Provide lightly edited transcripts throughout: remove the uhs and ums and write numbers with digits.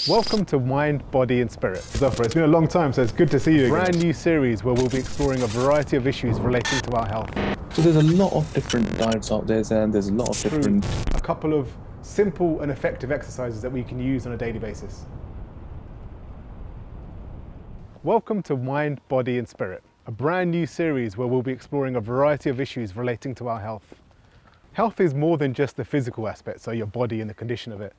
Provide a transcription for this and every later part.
Welcome to Mind, Body and Spirit. Zafar, it's been a long time, so it's good to see you again. Brand new series where we'll be exploring a variety of issues relating to our health. So there's a lot of different diets out there, and there's a lot of different... A couple of simple and effective exercises that we can use on a daily basis. Welcome to Mind, Body and Spirit, a brand new series where we'll be exploring a variety of issues relating to our health. Health is more than just the physical aspect, so your body and the condition of it.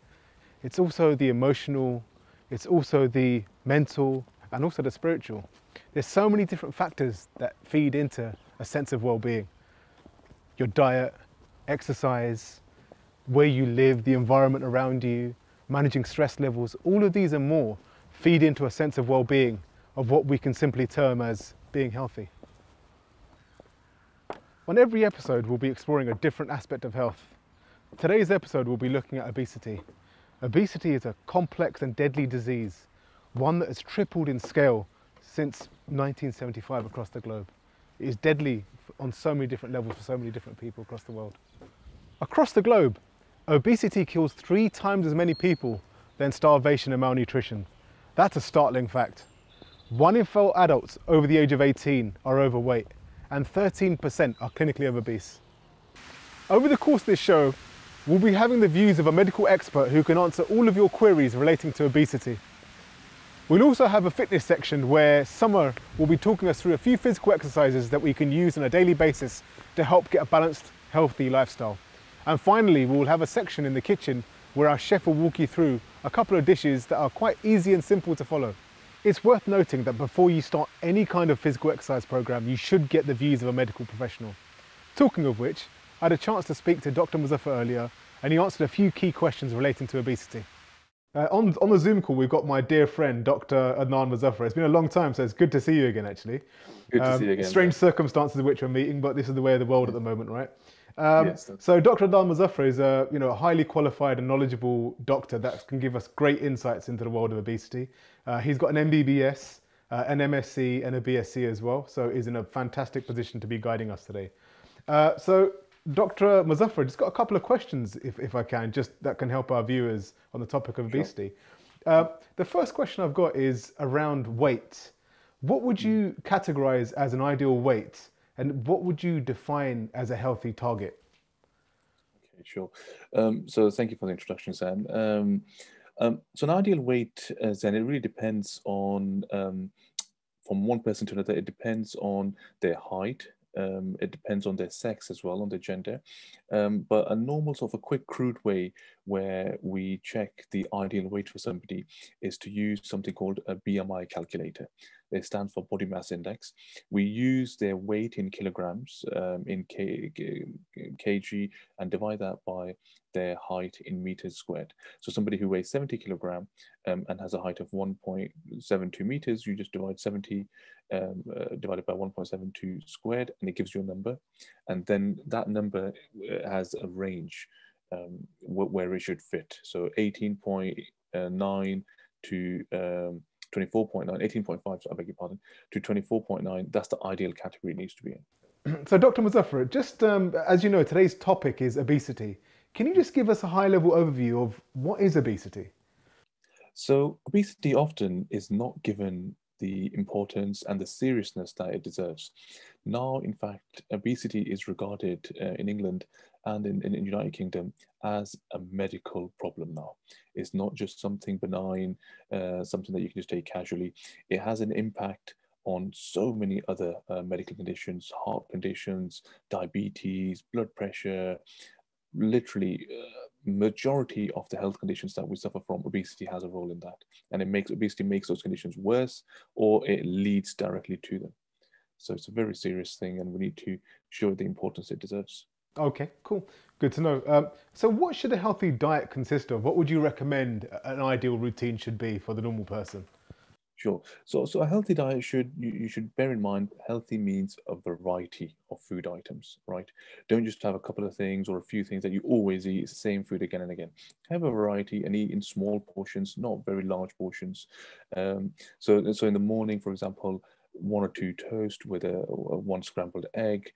It's also the emotional, it's also the mental, and also the spiritual. There's so many different factors that feed into a sense of well-being. Your diet, exercise, where you live, the environment around you, managing stress levels, all of these and more feed into a sense of well-being, of what we can simply term as being healthy. On every episode, we'll be exploring a different aspect of health. Today's episode will be looking at obesity. Obesity is a complex and deadly disease, one that has tripled in scale since 1975 across the globe. It is deadly on so many different levels for so many different people across the world. Across the globe, obesity kills 3 times as many people than starvation and malnutrition. That's a startling fact. 1 in 4 adults over the age of 18 are overweight, and 13% are clinically obese. Over the course of this show, we'll be having the views of a medical expert who can answer all of your queries relating to obesity. We'll also have a fitness section where Summer will be talking us through a few physical exercises that we can use on a daily basis to help get a balanced, healthy lifestyle. And finally, we'll have a section in the kitchen where our chef will walk you through a couple of dishes that are quite easy and simple to follow. It's worth noting that before you start any kind of physical exercise program, you should get the views of a medical professional. Talking of which, I had a chance to speak to Dr. Muzaffar earlier, and he answered a few key questions relating to obesity. On the Zoom call, we've got my dear friend, Dr. Adnan Muzaffar. It's been a long time, so it's good to see you again, actually. Good to see you again. Strange circumstances in which we're meeting, but this is the way of the world at the moment, right? Yes. So Dr. Adnan Muzaffar is a highly qualified and knowledgeable doctor that can give us great insights into the world of obesity. He's got an MBBS, an MSc, and a BSc as well, so he's in a fantastic position to be guiding us today. So Dr. Muzaffar, just got a couple of questions, if I can, just that can help our viewers on the topic of obesity. Sure. The first question I've got is around weight. What would you categorize as an ideal weight, and what would you define as a healthy target? Okay, sure. So thank you for the introduction, Sam. So an ideal weight, Zen, it really depends on, from one person to another, it depends on their height. It depends on their sex as well, on their gender. But a normal sort of a quick, crude way where we check the ideal weight for somebody is to use something called a BMI calculator. It stands for body mass index. We use their weight in kilograms, in kg, and divide that by their height in meters squared. So somebody who weighs 70 kilogram and has a height of 1.72 meters, you just divide 70 divided by 1.72 squared, and it gives you a number. And then that number has a range where it should fit. So 18.9 to 24.9, 18.5, I beg your pardon, to 24.9, that's the ideal category it needs to be in. So Dr. Muzaffar, just as you know, today's topic is obesity. Can you just give us a high-level overview of what is obesity? So obesity often is not given the importance and the seriousness that it deserves. Now, in fact, obesity is regarded in England and in the United Kingdom as a medical problem now. It's not just something benign, something that you can just take casually. It has an impact on so many other medical conditions, heart conditions, diabetes, blood pressure. Literally, majority of the health conditions that we suffer from, obesity has a role in that. And obesity makes those conditions worse, or it leads directly to them. So it's a very serious thing, and we need to show it the importance it deserves. Okay, cool. Good to know. So what should a healthy diet consist of? What would you recommend an ideal routine should be for the normal person? Sure. So a healthy diet you should bear in mind, healthy means a variety of food items, right? Don't just have a couple of things or a few things that you always eat. It's the same food again and again. Have a variety and eat in small portions, not very large portions. So in the morning, for example, one or two toast with one scrambled egg,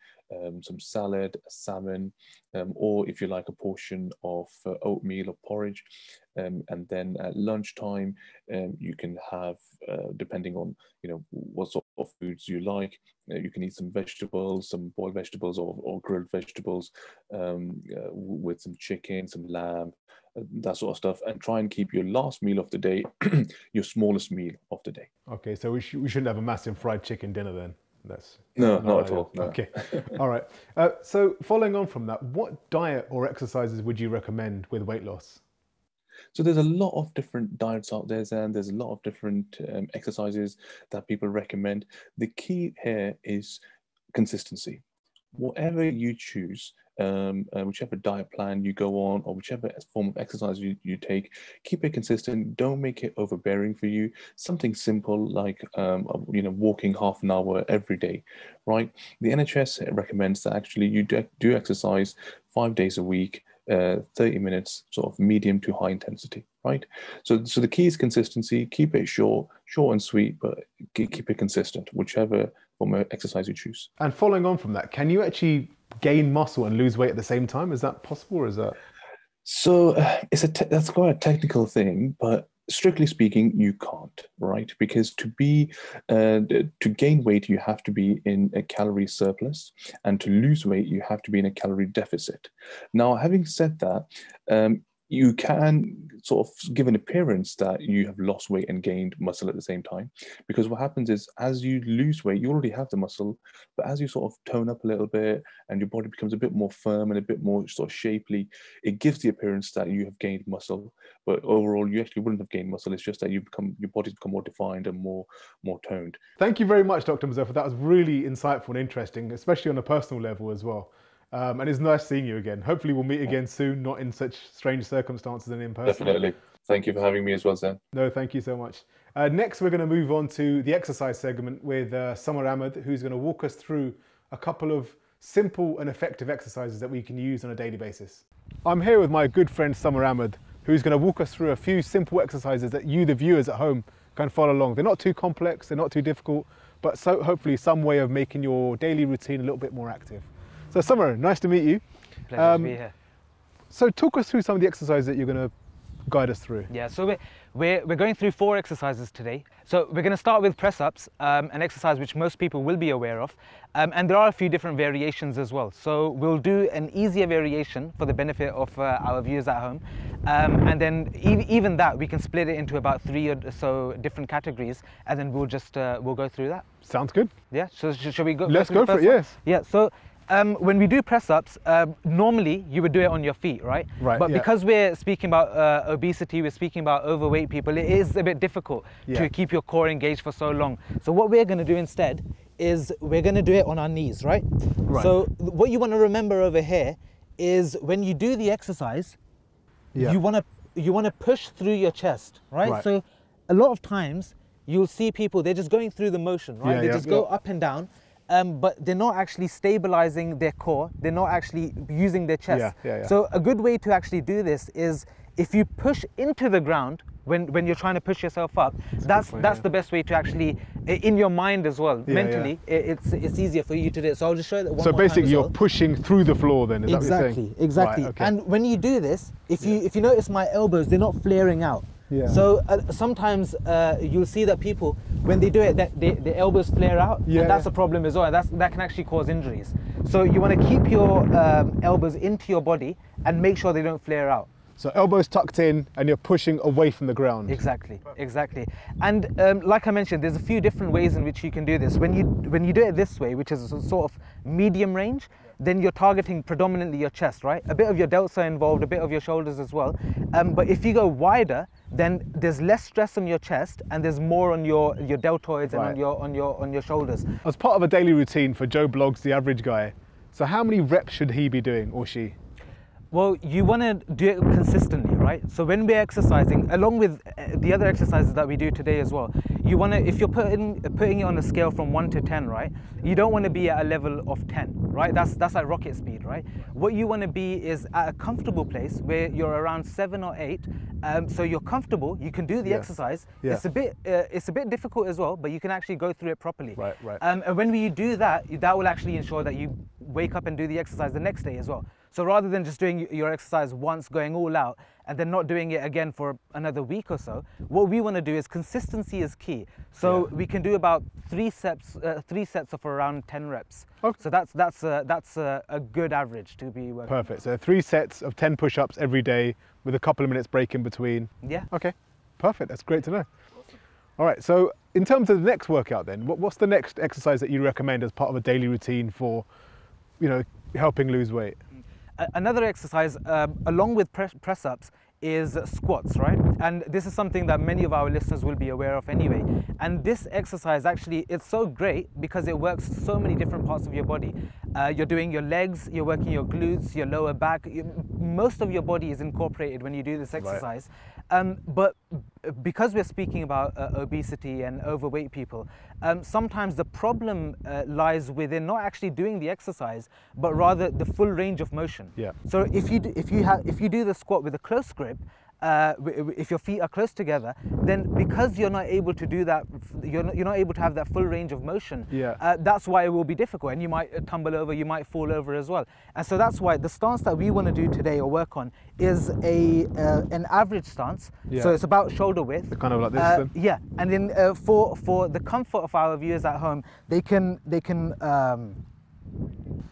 some salad, salmon, or if you like, a portion of oatmeal or porridge. And then at lunchtime, you can have, depending on what sort of foods you like, you can eat some vegetables, some boiled vegetables or grilled vegetables, with some chicken, some lamb, that sort of stuff, and try and keep your last meal of the day your smallest meal of the day. Okay, so we shouldn't have a massive fried chicken dinner then. That's no, not at all. No. Okay, all right. So following on from that, what diet or exercises would you recommend with weight loss? So there's a lot of different diets out there, and there's a lot of different exercises that people recommend. The key here is consistency. Whatever you choose, whichever diet plan you go on, or whichever form of exercise you take, keep it consistent. Don't make it overbearing for you. Something simple like walking half an hour every day, right? The NHS recommends that actually you do exercise 5 days a week, 30 minutes, sort of medium to high intensity, right? So the key is consistency. Keep it short and sweet, but keep it consistent, whichever form of exercise you choose. And following on from that, can you actually gain muscle and lose weight at the same time? Is that possible, or is that? So that's quite a technical thing, but strictly speaking, you can't, right? Because to gain weight, you have to be in a calorie surplus, and to lose weight, you have to be in a calorie deficit. Now, having said that, you can sort of give an appearance that you have lost weight and gained muscle at the same time, because what happens is, as you lose weight, you already have the muscle, but as you sort of tone up a little bit and your body becomes a bit more firm and a bit more sort of shapely, it gives the appearance that you have gained muscle, but overall you actually wouldn't have gained muscle. It's just that your body's become more defined and more toned. Thank you very much, Dr. Muzaffar. That was really insightful and interesting, especially on a personal level as well. And it's nice seeing you again. Hopefully we'll meet again soon, not in such strange circumstances and in person. Definitely. Thank you for having me as well, Zen. No, thank you so much. Next, we're going to move on to the exercise segment with Samar Ahmed, who's going to walk us through a couple of simple and effective exercises that we can use on a daily basis. I'm here with my good friend Samar Ahmed, who's going to walk us through a few simple exercises that you, the viewers at home, can follow along. They're not too complex, they're not too difficult, but so hopefully some way of making your daily routine a little bit more active. So Samar, nice to meet you. Pleasure to be here. So talk us through some of the exercises that you're going to guide us through. Yeah, so we're going through 4 exercises today. So we're going to start with press-ups, an exercise which most people will be aware of. And there are a few different variations as well. So we'll do an easier variation for the benefit of our viewers at home. And then even that, we can split it into about 3 or so different categories, and then we'll go through that. Sounds good. Yeah, so shall we go? Let's go for it, yes. Yeah, so when we do press-ups, normally you would do it on your feet, right? Right. But yeah. because we're speaking about obesity, we're speaking about overweight people, it is a bit difficult to keep your core engaged for so long. So what we're going to do instead is we're going to do it on our knees, right? So what you want to remember over here is when you do the exercise, you want to push through your chest, right? So a lot of times you'll see people, they're just going through the motion, right? They just go up and down. But they're not actually stabilizing their core. They're not actually using their chest. So a good way to actually do this is if you push into the ground when you're trying to push yourself up. That's the best way to actually, in your mind as well, mentally, it's easier for you to do it. So I'll just show you that one more time. So basically you're pushing through the floor then, is that what you're saying? Exactly. Right, okay. And when you do this, if you notice my elbows, they're not flaring out. So sometimes you'll see that people, when they do it, the elbows flare out, and that's a problem as well. That can actually cause injuries. So you want to keep your elbows into your body and make sure they don't flare out. So elbows tucked in and you're pushing away from the ground. Exactly. And like I mentioned, there's a few different ways in which you can do this. When you do it this way, which is a sort of medium range, then you're targeting predominantly your chest, right? A bit of your delts are involved, a bit of your shoulders as well. But if you go wider, then there's less stress on your chest and there's more on your deltoids and on your shoulders. As part of a daily routine for Joe Bloggs, the average guy, so how many reps should he be doing, or she? Well, you want to do it consistently, right? So when we're exercising, along with the other exercises that we do today as well, you want to, if you're putting it on a scale from 1 to 10, right? You don't want to be at a level of 10, right? That's like rocket speed, right? What you want to be is at a comfortable place where you're around 7 or 8. So you're comfortable, you can do the exercise. Yeah. It's a bit difficult as well, but you can actually go through it properly. Right. And when you do that, that will actually ensure that you wake up and do the exercise the next day as well. So rather than just doing your exercise once, going all out, and then not doing it again for another week or so, what we want to do is consistency is key. So we can do about 3 sets of around 10 reps. Okay. So that's a good average to be working. Perfect. So 3 sets of 10 push-ups every day with a couple of minutes break in between. Yeah. Okay. Perfect. That's great to know. All right. So in terms of the next workout, then, what's the next exercise that you recommend as part of a daily routine for, helping lose weight? Another exercise, along with press-ups, is squats, right? And this is something that many of our listeners will be aware of anyway. And this exercise actually, it's so great because it works so many different parts of your body. You're doing your legs, you're working your glutes, your lower back. Most of your body is incorporated when you do this exercise. Right. But because we're speaking about obesity and overweight people, sometimes the problem lies within not actually doing the exercise, but rather the full range of motion. Yeah. So if you do the squat with a close grip, if your feet are close together, then because you're not able to do that, you're not able to have that full range of motion. Yeah. That's why it will be difficult, and you might tumble over, you might fall over as well. And so that's why the stance that we want to do today or work on is an average stance. Yeah. So it's about shoulder width. So kind of like this. Then? Yeah, and then for the comfort of our viewers at home, they can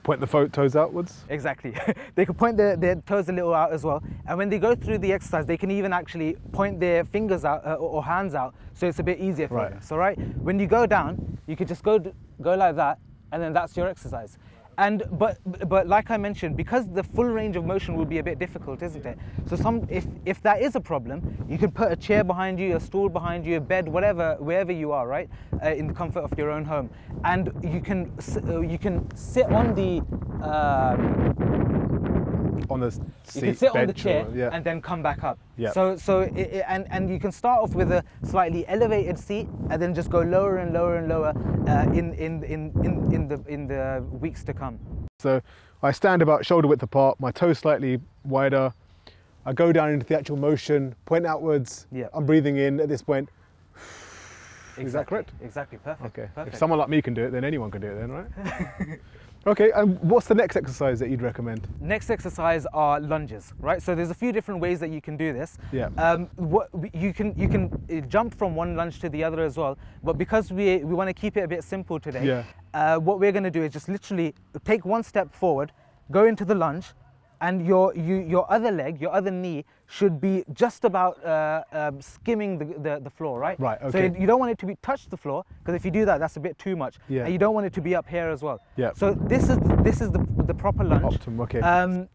Point the toes outwards? Exactly. They can point their toes a little out as well. And when they go through the exercise, they can even actually point their fingers out or hands out, so it's a bit easier for them. So when you go down, you could just go like that, and then that's your exercise. And but like I mentioned, because the full range of motion will be a bit difficult, isn't it? So if that is a problem, you can put a chair behind you, a stool behind you, a bed, wherever you are, right, in the comfort of your own home, and you can sit on the seat, you can sit bench, on the chair and then come back up. Yeah. And you can start off with a slightly elevated seat and then just go lower and lower and lower in the weeks to come. So I stand about shoulder width apart, my toes slightly wider. I go down into the actual motion, point outwards. Yeah. I'm breathing in at this point. Exactly. Is that correct? Exactly. Perfect. Okay. Perfect. If someone like me can do it, then anyone can do it then, right? Okay, and what's the next exercise that you'd recommend? Next exercise are lunges, right? So there's a few different ways that you can do this. Yeah. You can jump from one lunge to the other as well, but because we want to keep it a bit simple today, what we're going to do is just literally take one step forward, go into the lunge, and your other leg, your other knee, should be just about skimming the floor, right? Right, okay. So you don't want it to touch the floor, because if you do that, that's a bit too much. Yeah. And you don't want it to be up here as well. Yeah. So this is the proper lunge. Optimum, okay.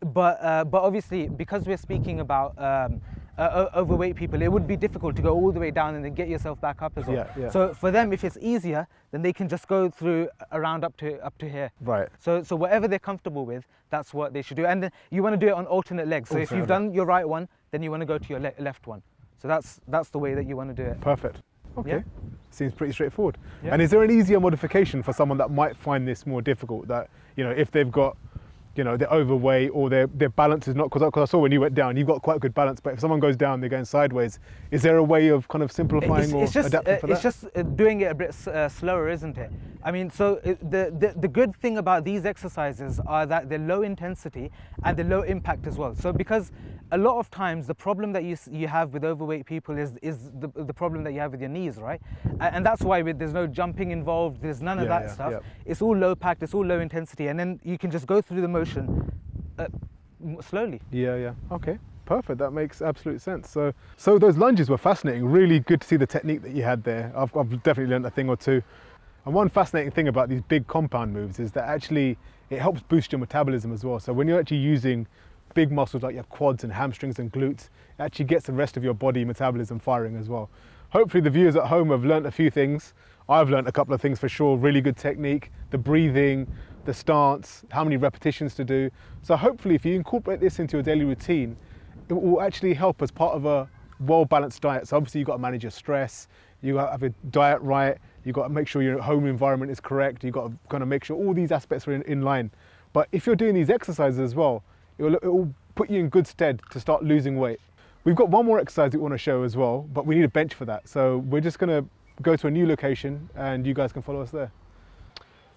But obviously, because we're speaking about overweight people, it would be difficult to go all the way down and then get yourself back up as well. Yeah. So for them, if it's easier, then they can just go through around up to here. Right. So whatever they're comfortable with, that's what they should do. And then you want to do it on alternate legs. So if you've done your right one, then you want to go to your left one. So that's the way that you want to do it. Perfect. Okay. Yeah. Seems pretty straightforward. Yeah. And is there an easier modification for someone that might find this more difficult? That, if they've got, they're overweight or their balance is not, because I saw when you went down, you've got quite good balance, but if someone goes down, they're going sideways. Is there a way of kind of simplifying adapting for that? It's just doing it a bit slower, isn't it? I mean, so the good thing about these exercises are that they're low intensity and they're low impact as well. So because a lot of times the problem that you have with overweight people is the problem that you have with your knees, right? And that's why there's no jumping involved, there's none of that stuff. Yeah. It's all low packed, it's all low intensity, and then you can just go through the motion slowly. Yeah. Okay. Perfect. That makes absolute sense. So those lunges were fascinating. Really good to see the technique that you had there. I've definitely learned a thing or two. And one fascinating thing about these big compound moves is that actually it helps boost your metabolism as well. So when you're actually using big muscles like your quads and hamstrings and glutes, it actually gets the rest of your body metabolism firing as well. Hopefully the viewers at home have learned a few things. I've learned a couple of things for sure. Really good technique, the breathing, the stance, how many repetitions to do. So hopefully if you incorporate this into your daily routine, it will actually help as part of a well-balanced diet. So obviously you've got to manage your stress, you got to have a diet right, you've got to make sure your home environment is correct, you've got to kind of make sure all these aspects are in line. But if you're doing these exercises as well, it will put you in good stead to start losing weight. We've got one more exercise that we want to show as well, but we need a bench for that. So we're just going to go to a new location and you guys can follow us there.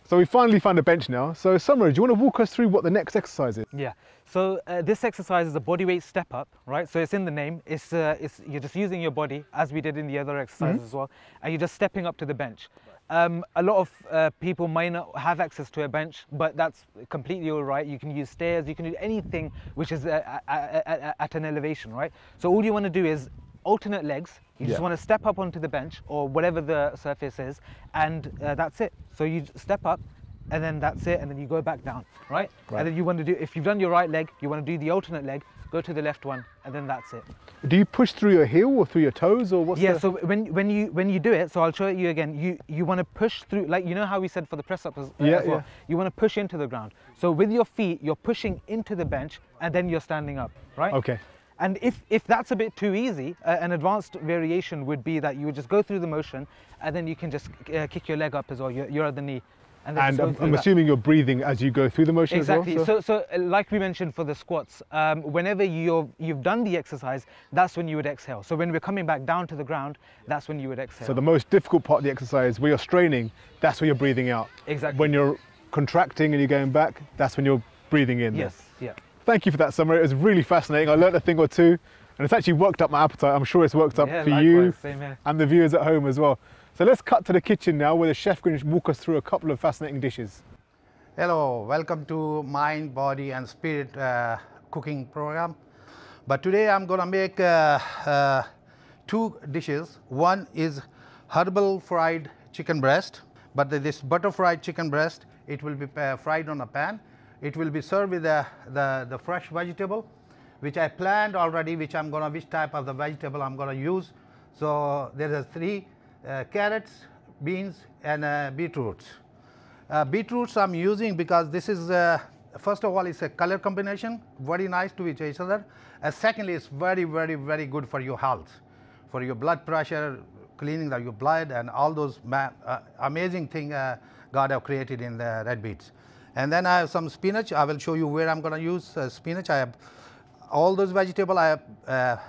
So we finally found a bench now. So Summer, do you want to walk us through what the next exercise is? Yeah, so this exercise is a bodyweight step up, right? So it's in the name, you're just using your body as we did in the other exercises as well, and you're just stepping up to the bench. A lot of people might not have access to a bench, but that's completely all right. You can use stairs, you can do anything which is at an elevation, right? So all you want to do is alternate legs. You just want to step up onto the bench or whatever the surface is, and that's it. So you step up, and then that's it, and then you go back down, right? And then you want to do, if you've done your right leg, you want to do the alternate leg, go to the left one, and then that's it. Do you push through your heel or through your toes, or what's so when you do it, so I'll show you again, you want to push through, like, you know how we said for the press up as well? You want to push into the ground. So with your feet, you're pushing into the bench, and then you're standing up, right? Okay. And if that's a bit too easy, an advanced variation would be that you would just go through the motion, and then you can just kick your leg up as well, your other knee. And I'm assuming you're breathing as you go through the motion as well? Exactly. So like we mentioned for the squats, whenever you've done the exercise, that's when you would exhale. So when we're coming back down to the ground, that's when you would exhale. So the most difficult part of the exercise, where you're straining, that's where you're breathing out. Exactly. When you're contracting and you're going back, that's when you're breathing in. Yes, yeah. Thank you for that, Summer. It was really fascinating. I learned a thing or two, and it's actually worked up my appetite. I'm sure it's worked up for you and the viewers at home as well. So let's cut to the kitchen now, where the chef can walk us through a couple of fascinating dishes. Hello, welcome to Mind, Body and Spirit cooking program. But today I'm going to make two dishes. One is herbal fried chicken breast, but this butter fried chicken breast, it will be fried on a pan. It will be served with the fresh vegetable, which I planned already, which type of the vegetable I'm going to use. So there are three carrots, beans, and beetroots. Beetroots I'm using because this is, first of all, it's a color combination, very nice to each other. And secondly, it's very, very, very good for your health, for your blood pressure, cleaning your blood, and all those amazing things God have created in the red beets. And then I have some spinach. I will show you where I'm going to use spinach. I have all those vegetables I have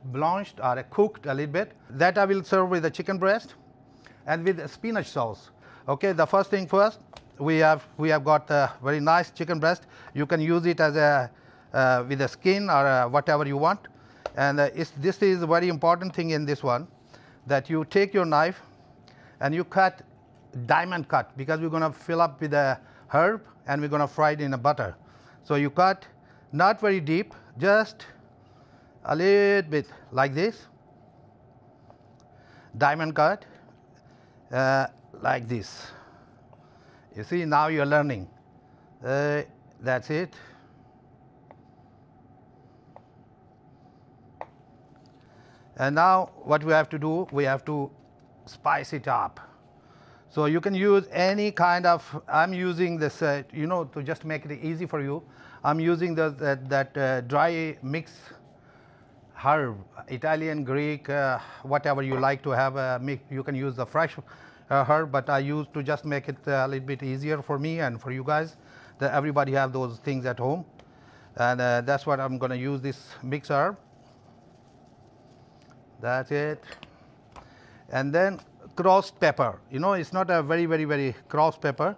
blanched or cooked a little bit. That I will serve with the chicken breast and with spinach sauce. Okay, the first thing first, we have got a very nice chicken breast. You can use it as with a skin or whatever you want. And this is a very important thing in this one, that you take your knife and you cut diamond cut, because we're going to fill up with a herb and we're going to fry it in a butter. So you cut not very deep, just a little bit like this, diamond cut, like this. You see, now you're learning. That's it. And now what we have to do, we have to spice it up. So you can use any kind of, I'm using this, to just make it easy for you, I'm using that dry mix herb, Italian, Greek, whatever you like to have, you can use the fresh herb, but I use to just make it a little bit easier for me and for you guys, that everybody have those things at home. And that's what I'm going to use, this mix herb. That's it. And then crossed pepper. It's not a very, very, very crossed pepper,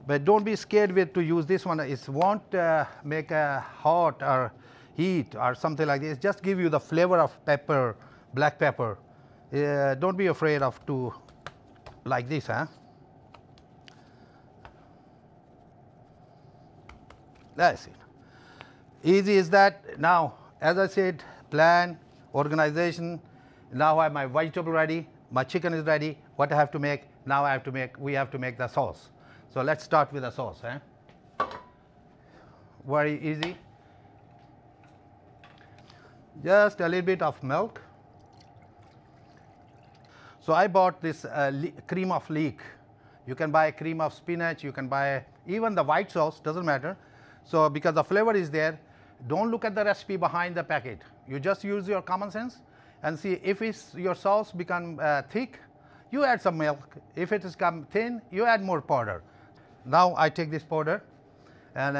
but don't be scared to use this one. It won't make a hot or heat or something like this. Just give you the flavor of pepper, black pepper. Don't be afraid of to like this, huh? That's it. Easy is that. Now, as I said, plan, organization. Now I have my vegetable ready, my chicken is ready. What I have to make? Now we have to make the sauce. So let's start with the sauce. Very easy. Just a little bit of milk. So I bought this cream of leek. You can buy cream of spinach. You can buy even the white sauce, doesn't matter. So because the flavor is there, don't look at the recipe behind the packet. You just use your common sense and see if your sauce become thick, you add some milk. If it has come thin, you add more powder. Now I take this powder and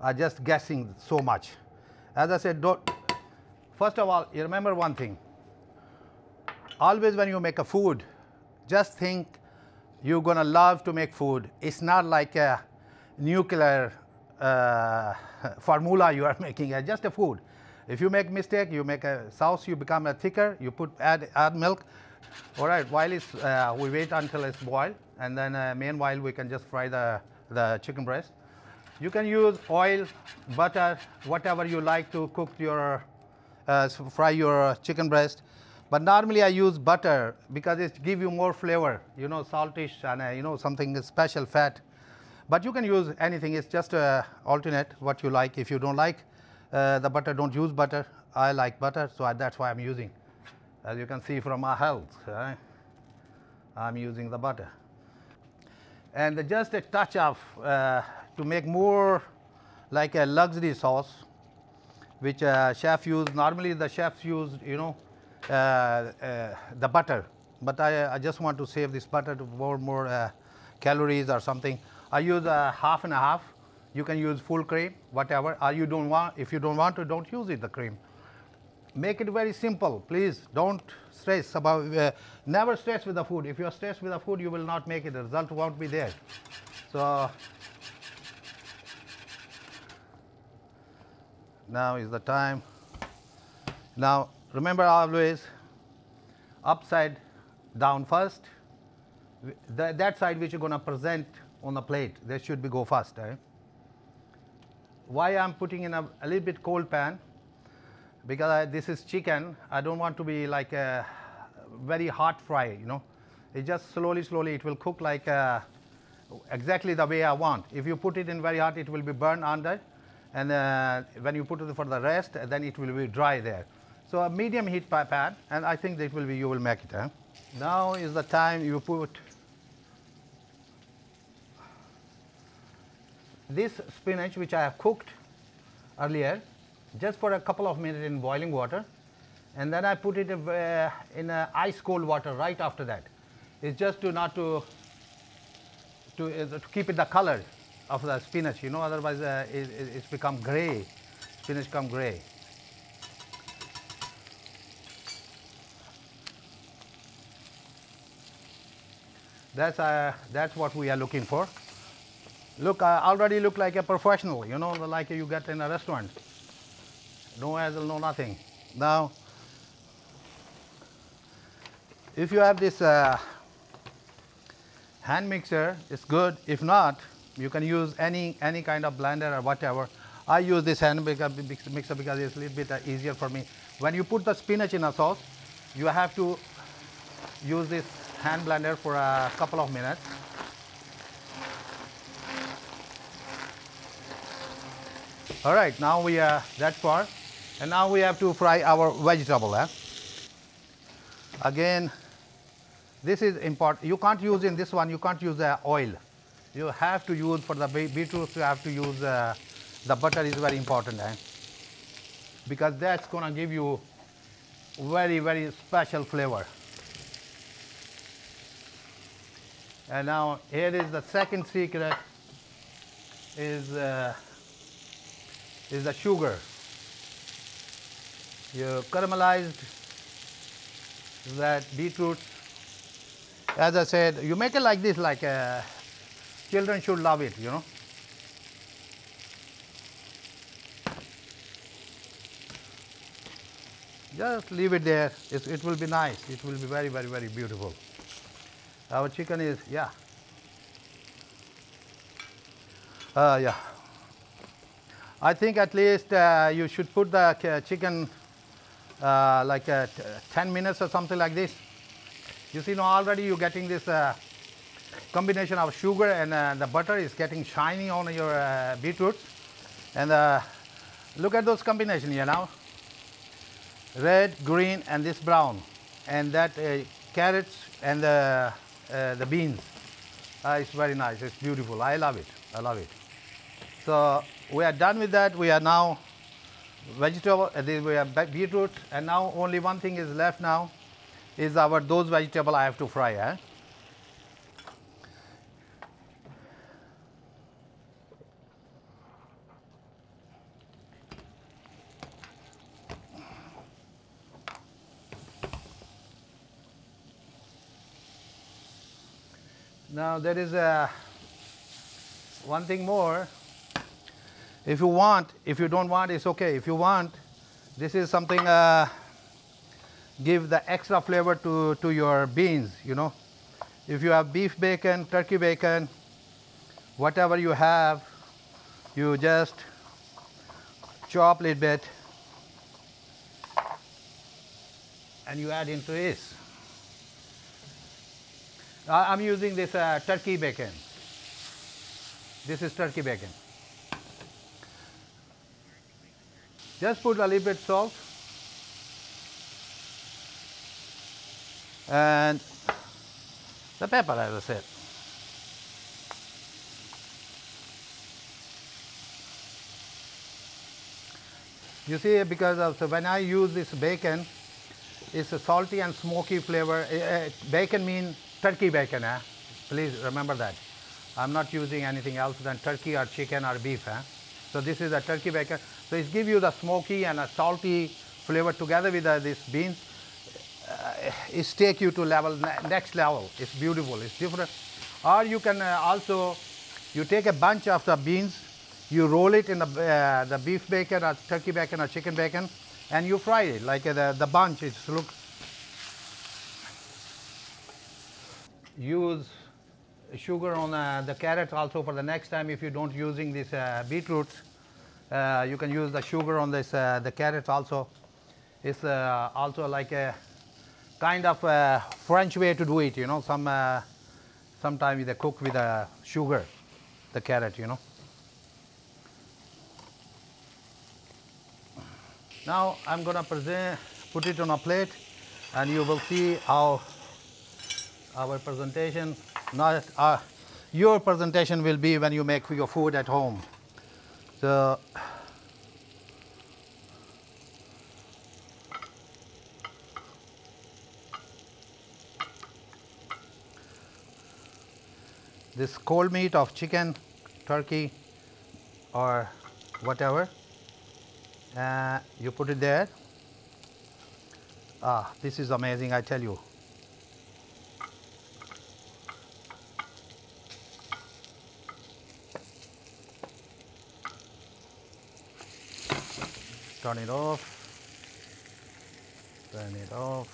I'm just guessing so much. As I said, first of all, you remember one thing. Always when you make a food, just think you're going to love to make food. It's not like a nuclear formula you are making, just a food. If you make mistake, you make a sauce, you become a thicker, you add milk. All right, while we wait until it's boiled, and then meanwhile we can just fry the chicken breast. You can use oil, butter, whatever you like to cook fry your chicken breast. But normally I use butter because it gives you more flavor, saltish and something special fat. But you can use anything. It's just alternate what you like. If you don't like the butter, don't use butter. I like butter, so that's why I'm using. As you can see from my health, I'm using the butter. And just a touch of to make more like a luxury sauce, which chef use. Normally the chefs use, the butter, but I just want to save this butter to more calories or something. I use half and a half. You can use full cream, whatever. Or if you don't want to, don't use the cream. Make it very simple, please. Don't stress about. Never stress with the food. If you are stressed with the food, you will not make it. The result won't be there. So now is the time. Now remember always upside down first. That side which you're going to present on the plate, that should be go first. Why I'm putting in a little bit cold pan? Because this is chicken. I don't want to be like a very hot fry. It just slowly it will cook like exactly the way I want. If you put it in very hot, it will be burned under, and when you put it for the rest, then it will be dry there. So a medium heat pan, and I think that you will make it. Now is the time you put this spinach which I have cooked earlier, just for a couple of minutes in boiling water, and then I put it in ice cold water right after that. It's just to keep it the color of the spinach, otherwise it's become gray. Spinach become gray. That's what we are looking for. Look, I already look like a professional, like you get in a restaurant. No hassle, no nothing. Now, if you have this hand mixer, it's good. If not, you can use any kind of blender or whatever. I use this hand mixer because it's a little bit easier for me. When you put the spinach in a sauce, you have to use this hand blender for a couple of minutes. All right, now we are that far, and now we have to fry our vegetable. Again, this is important. You can't use in this one. You can't use oil. You have to use for the beetroot. You have to use the butter is very important, because that's gonna give you very special flavor. And now here is the second secret. Is the sugar. You caramelized that beetroot. As I said, you make it like this, like children should love it, Just leave it there. It will be nice. It will be very beautiful. Our chicken is, yeah. I think at least you should put the chicken like 10 minutes or something like this. You see now already you're getting this combination of sugar and the butter is getting shiny on your beetroots. And look at those combinations here now. Red, green, and this brown. And that carrots and the beans. It's very nice. It's beautiful. I love it. I love it. So we are done with that. We are now vegetable. We have beetroot, and now only one thing is left now, is those vegetable I have to fry. Eh? Now there is one thing more. If you want, if you don't want, it's okay. If you want, this is something give the extra flavor to your beans, you know. If you have beef bacon, turkey bacon, whatever you have, you just chop a little bit and you add into this. I'm using this turkey bacon. This is turkey bacon. Just put a little bit salt and the pepper, as I said. You see, because of, when I use this bacon, it's a salty and smoky flavor. Bacon means turkey bacon. Please remember that. I'm not using anything else than turkey or chicken or beef. So this is a turkey bacon. So it gives you the smoky and a salty flavor together with these beans. It takes you to next level. It's beautiful. It's different. Or you can also, you take a bunch of the beans, you roll it in the beef bacon or turkey bacon or chicken bacon, and you fry it like the bunch. It's look. Use sugar on the carrots also for the next time. If you don't using this beetroots, you can use the sugar on this the carrots also. It's also like a kind of French way to do it, you know. Sometimes they cook with sugar, the carrot, you know. Now I'm gonna put it on a plate, and you will see how our presentation, not your presentation will be when you make your food at home. So this cold meat of chicken, turkey, or whatever, you put it there. This is amazing, I tell you. Turn it off. Turn it off.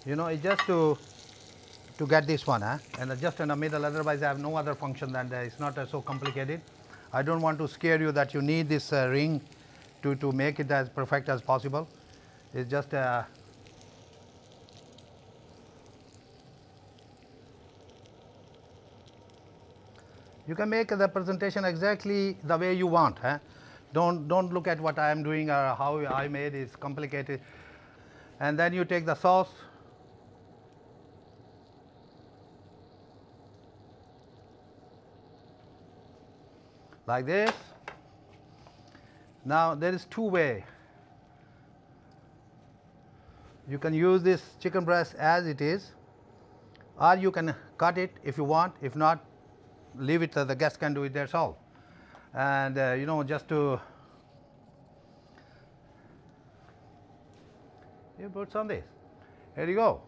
You know, it's just to get this one, and just in the middle. Otherwise, I have no other function than that. It's not so complicated. I don't want to scare you that you need this ring to make it as perfect as possible. It's just you can make the presentation exactly the way you want. Don't look at what I am doing or how I made it. It's complicated. And then you take the sauce. Like this. Now there is two ways. You can use this chicken breast as it is, or you can cut it if you want. If not, leave it. The guest can do it. That's all. And you know, just to you put some this. Here you go.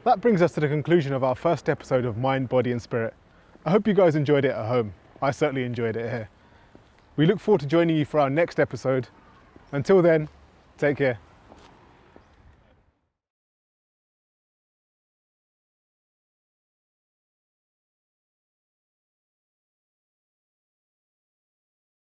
That brings us to the conclusion of our first episode of Mind, Body and Spirit. I hope you guys enjoyed it at home. I certainly enjoyed it here. We look forward to joining you for our next episode. Until then, take care.